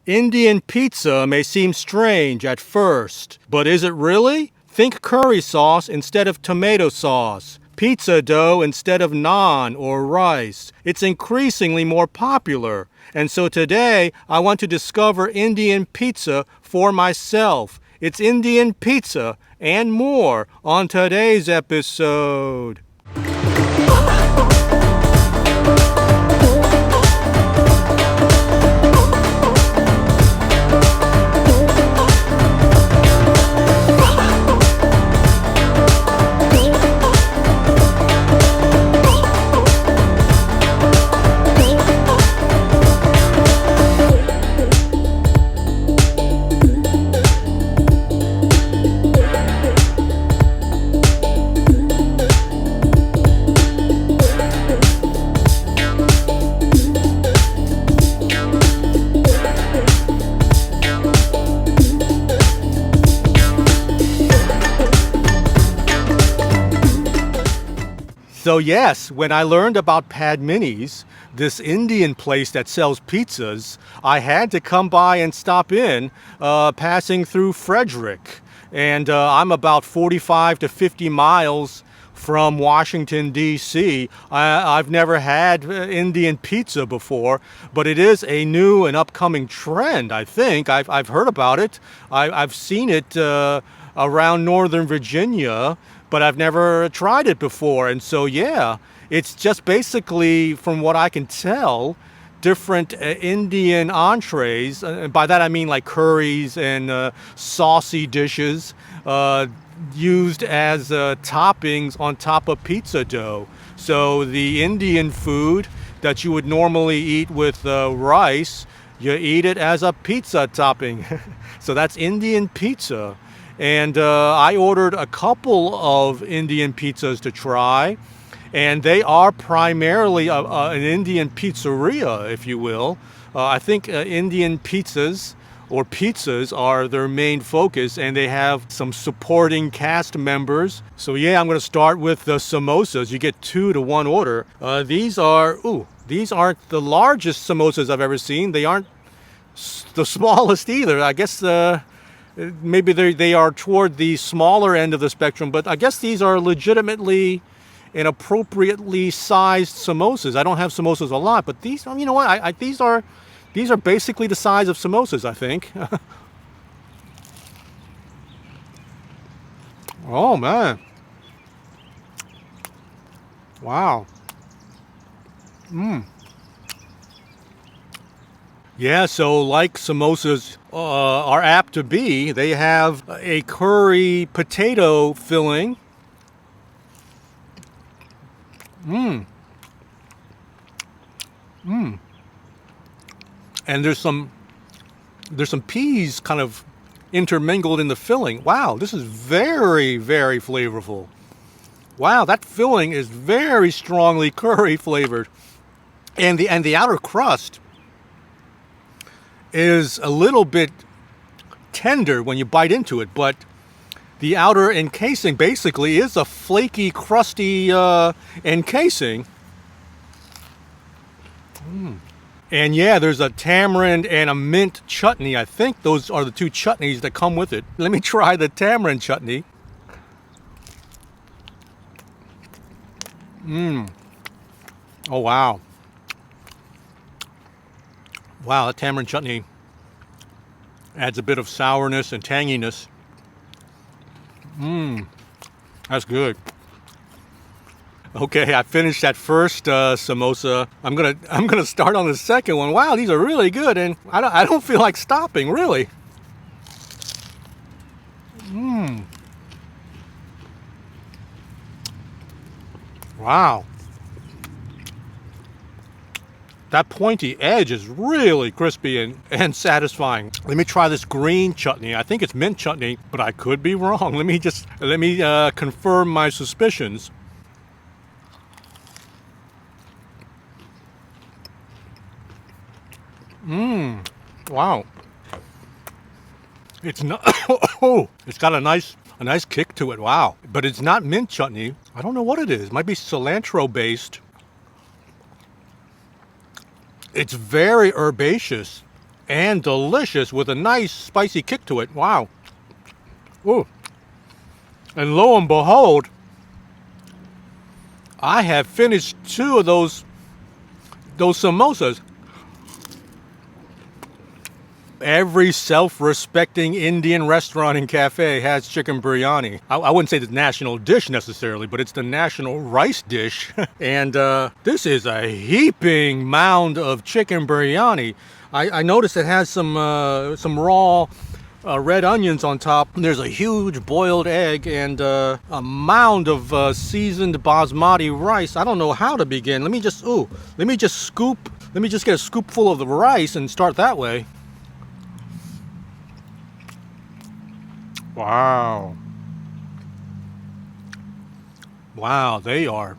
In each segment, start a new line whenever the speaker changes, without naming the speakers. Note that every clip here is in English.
Indian pizza may seem strange at first, but is it really? Think curry sauce instead of tomato sauce, pizza dough instead of naan or rice. It's increasingly more popular. And so today, I want to discover Indian pizza for myself. It's Indian pizza and more on today's episode. So yes, when I learned about Padmini's, this Indian place that sells pizzas, I had to come by and stop in, passing through Frederick. And I'm about 45 to 50 miles from Washington, D.C. I've never had Indian pizza before, but it is a new and upcoming trend, I think. I've heard about it. I've seen it around Northern Virginia, but I've never tried it before. And so, yeah, it's just basically, from what I can tell, different Indian entrees. And by that I mean like curries and saucy dishes used as toppings on top of pizza dough. So the Indian food that you would normally eat with rice, you eat it as a pizza topping. So that's Indian pizza. And I ordered a couple of Indian pizzas to try, and they are primarily an Indian pizzeria, if you will. I think Indian pizzas or pizzas are their main focus, and they have some supporting cast members. So yeah, I'm going to start with the samosas. You get 2 to 1 order. These aren't the largest samosas I've ever seen. They aren't the smallest either. I guess maybe they are toward the smaller end of the spectrum, but I guess these are legitimately and appropriately sized samosas. I don't have samosas a lot, but these, you know what? These are basically the size of samosas, I think. Oh man! Wow. Yeah, so like samosas are apt to be, they have a curry potato filling. And there's some peas kind of intermingled in the filling. Wow, this is very, very flavorful. Wow, that filling is very strongly curry flavored. And the outer crust is a little bit tender when you bite into it, but the outer encasing basically is a flaky, crusty encasing. And yeah, there's a tamarind and a mint chutney. I think those are the 2 chutneys that come with it. Let me try the tamarind chutney. Oh wow. Wow, that tamarind chutney adds a bit of sourness and tanginess. That's good. Okay, I finished that first samosa. I'm gonna start on the second one. Wow, these are really good, and I don't feel like stopping, really. Wow. That pointy edge is really crispy and satisfying. Let me try this green chutney. I think it's mint chutney, but I could be wrong. Let me confirm my suspicions. Wow. It's not. Oh, it's got a nice kick to it. Wow. But it's not mint chutney. I don't know what it is. It might be cilantro based. It's very herbaceous and delicious with a nice spicy kick to it. Wow. Ooh. And lo and behold, I have finished 2 of those samosas. Every self-respecting Indian restaurant and cafe has chicken biryani. I wouldn't say the national dish necessarily, but it's the national rice dish. And this is a heaping mound of chicken biryani. I noticed it has some raw red onions on top. There's a huge boiled egg and a mound of seasoned basmati rice. I don't know how to begin. Let me just get a scoopful of the rice and start that way. Wow. Wow, they aren't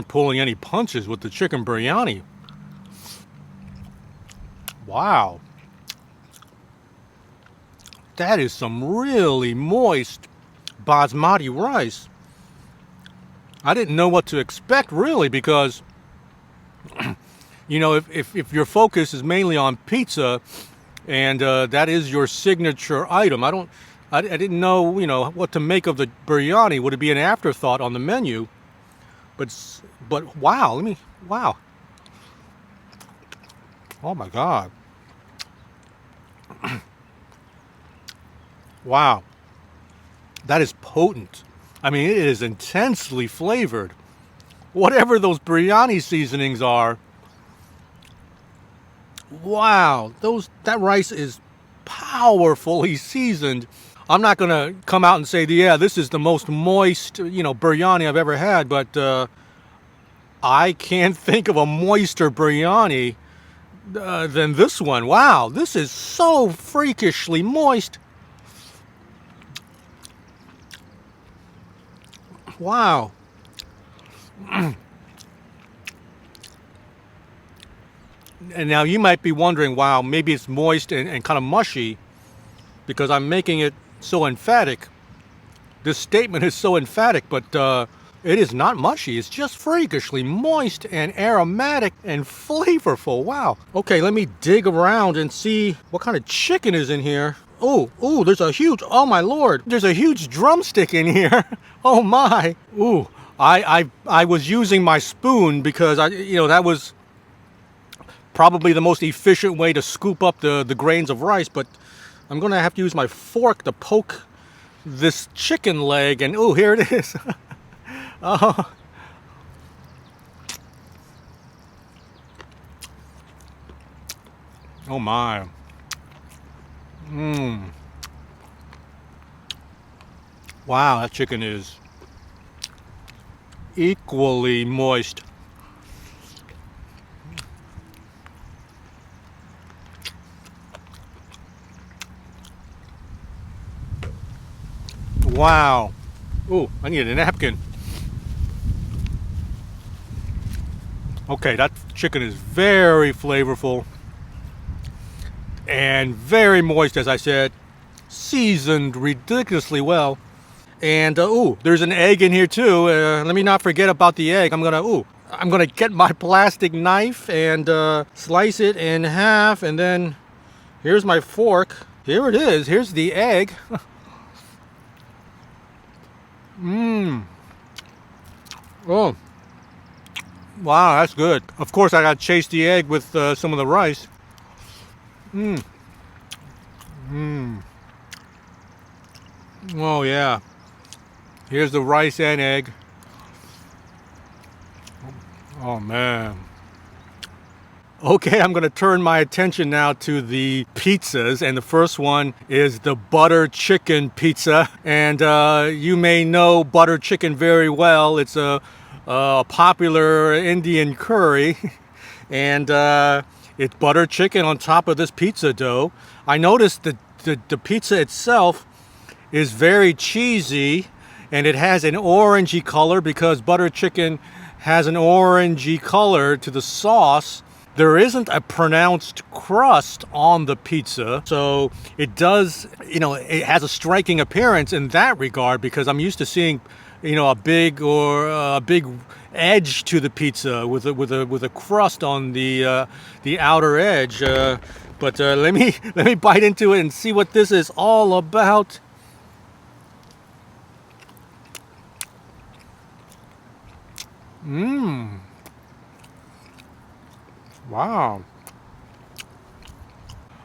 pulling any punches with the chicken biryani. Wow. That is some really moist basmati rice. I didn't know what to expect really because, you know, if your focus is mainly on pizza and that is your signature item, I didn't know, you know, what to make of the biryani. Would it be an afterthought on the menu? But wow, wow. Oh my God. Wow. That is potent. I mean, it is intensely flavored. Whatever those biryani seasonings are, wow, that rice is powerfully seasoned. I'm not going to come out and say, yeah, this is the most moist, you know, biryani I've ever had, but I can't think of a moister biryani than this one. Wow, this is so freakishly moist. Wow. And now you might be wondering, wow, maybe it's moist and kind of mushy because I'm making it so emphatic. This statement is so emphatic, but it is not mushy. It's just freakishly moist and aromatic and flavorful. Wow. Okay, let me dig around and see what kind of chicken is in here. Oh, there's a huge, oh my Lord, there's a huge drumstick in here. Oh my. Ooh, I was using my spoon because that was probably the most efficient way to scoop up the grains of rice, but I'm gonna have to use my fork to poke this chicken leg, and oh, here it is. Oh. Oh my. Wow, that chicken is equally moist. Wow. Ooh, I need a napkin. Okay, that chicken is very flavorful and very moist, as I said, seasoned ridiculously well. And ooh, there's an egg in here too. Let me not forget about the egg. I'm gonna get my plastic knife and slice it in half, and then here's my fork. Here it is. Here's the egg. Oh, wow, that's good. Of course, I got to chase the egg with some of the rice. Oh yeah. Here's the rice and egg. Oh man. Okay, I'm going to turn my attention now to the pizzas, and the first one is the butter chicken pizza. And you may know butter chicken very well. It's a popular Indian curry, and it's butter chicken on top of this pizza dough. I noticed that the pizza itself is very cheesy, and it has an orangey color because butter chicken has an orangey color to the sauce. There isn't a pronounced crust on the pizza, so it does, it has a striking appearance in that regard, because I'm used to seeing, a big edge to the pizza with a crust on the outer edge. But let me bite into it and see what this is all about. Wow.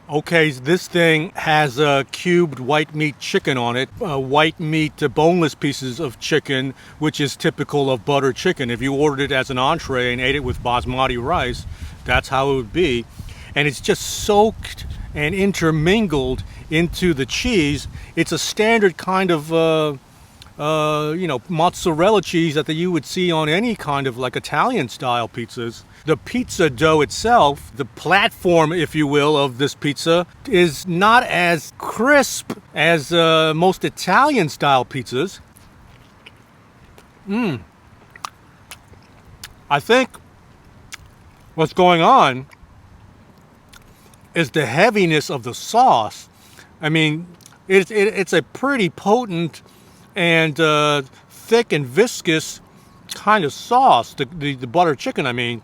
Okay, this thing has cubed white meat chicken on it, white meat boneless pieces of chicken, which is typical of butter chicken. If you ordered it as an entree and ate it with basmati rice, that's how it would be. And it's just soaked and intermingled into the cheese. It's a standard kind of mozzarella cheese that you would see on any kind of like Italian style pizzas. The pizza dough itself, the platform, if you will, of this pizza is not as crisp as most Italian style pizzas. I think what's going on is the heaviness of the sauce. I mean, it's a pretty potent and thick and viscous kind of sauce, the butter chicken, I mean.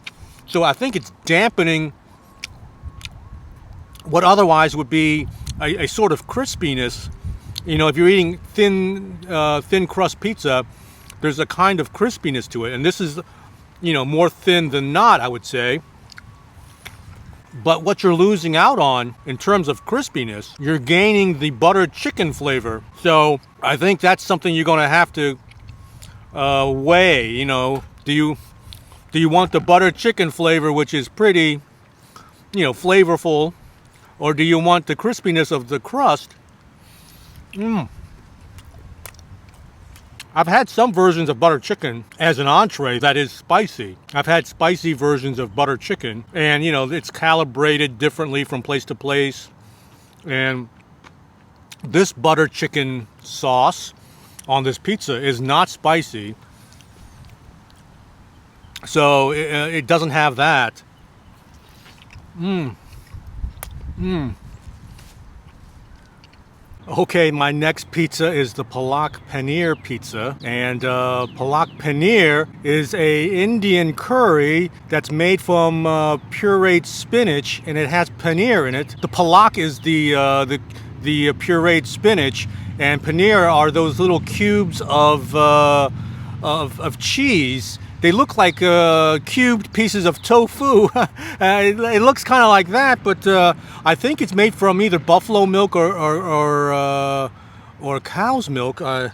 So I think it's dampening what otherwise would be a sort of crispiness. You know, if you're eating thin crust pizza, there's a kind of crispiness to it. And this is, more thin than not, I would say. But what you're losing out on in terms of crispiness, you're gaining the butter chicken flavor. So I think that's something you're going to have to weigh. Do you want the butter chicken flavor, which is pretty, flavorful, or do you want the crispiness of the crust? I've had some versions of butter chicken as an entree that is spicy. I've had spicy versions of butter chicken, and it's calibrated differently from place to place. And this butter chicken sauce on this pizza is not spicy, so it doesn't have that. Okay, my next pizza is the palak paneer pizza, and palak paneer is a Indian curry that's made from pureed spinach, and it has paneer in it. The palak is the pureed spinach, and paneer are those little cubes of cheese. They look like cubed pieces of tofu. It looks kind of like that, but I think it's made from either buffalo milk or cow's milk. On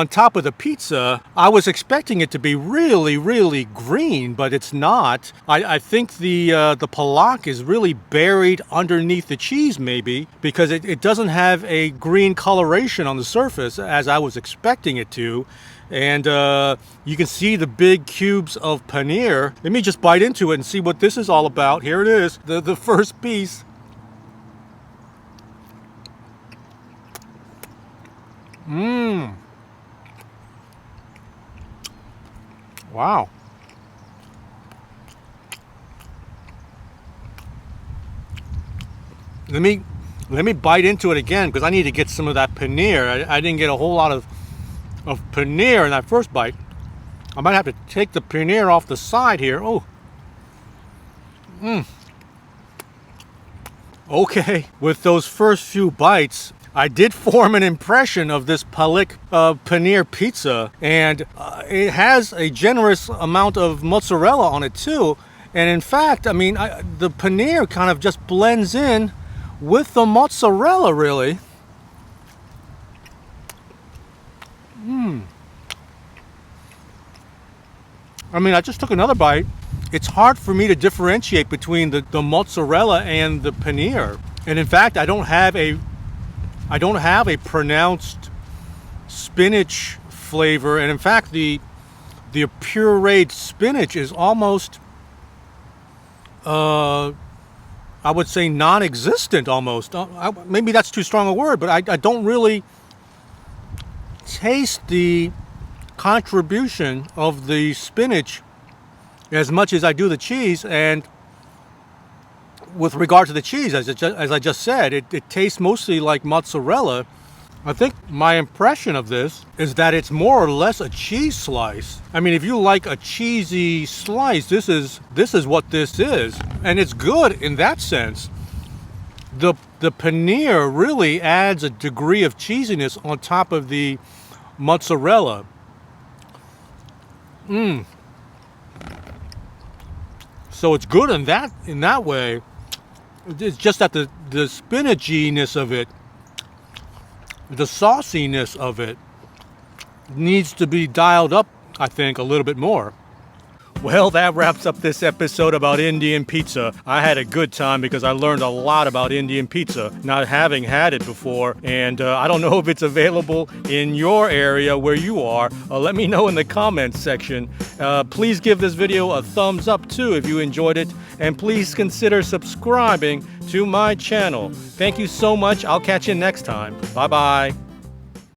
top of the pizza, I was expecting it to be really, really green, but it's not. I think the palak is really buried underneath the cheese, maybe, because it doesn't have a green coloration on the surface as I was expecting it to. And you can see the big cubes of paneer. Let me just bite into it and see what this is all about. Here it is, the first piece. Wow. Let me bite into it again, because I need to get some of that paneer. I didn't get a whole lot of paneer in that first bite. I might have to take the paneer off the side here. Okay, with those first few bites, I did form an impression of this palak paneer pizza, and it has a generous amount of mozzarella on it too. And in fact, I mean, the paneer kind of just blends in with the mozzarella, really. I mean, I just took another bite. It's hard for me to differentiate between the mozzarella and the paneer. And in fact, I don't have a pronounced spinach flavor. And in fact, the pureed spinach is almost, I would say, non-existent almost. Maybe that's too strong a word, but I don't really taste the contribution of the spinach as much as I do the cheese. And with regard to the cheese, as I just said, it tastes mostly like mozzarella. I think my impression of this is that it's more or less a cheese slice. I mean, if you like a cheesy slice, this is what this is. And it's good in that sense. The paneer really adds a degree of cheesiness on top of the mozzarella. So it's good in that way. It's just that the spinachiness of it, the sauciness of it, needs to be dialed up, I think, a little bit more. Well, that wraps up this episode about Indian pizza. I had a good time because I learned a lot about Indian pizza, not having had it before. And I don't know if it's available in your area where you are. Let me know in the comments section. Please give this video a thumbs up too if you enjoyed it. And please consider subscribing to my channel. Thank you so much. I'll catch you next time. Bye-bye.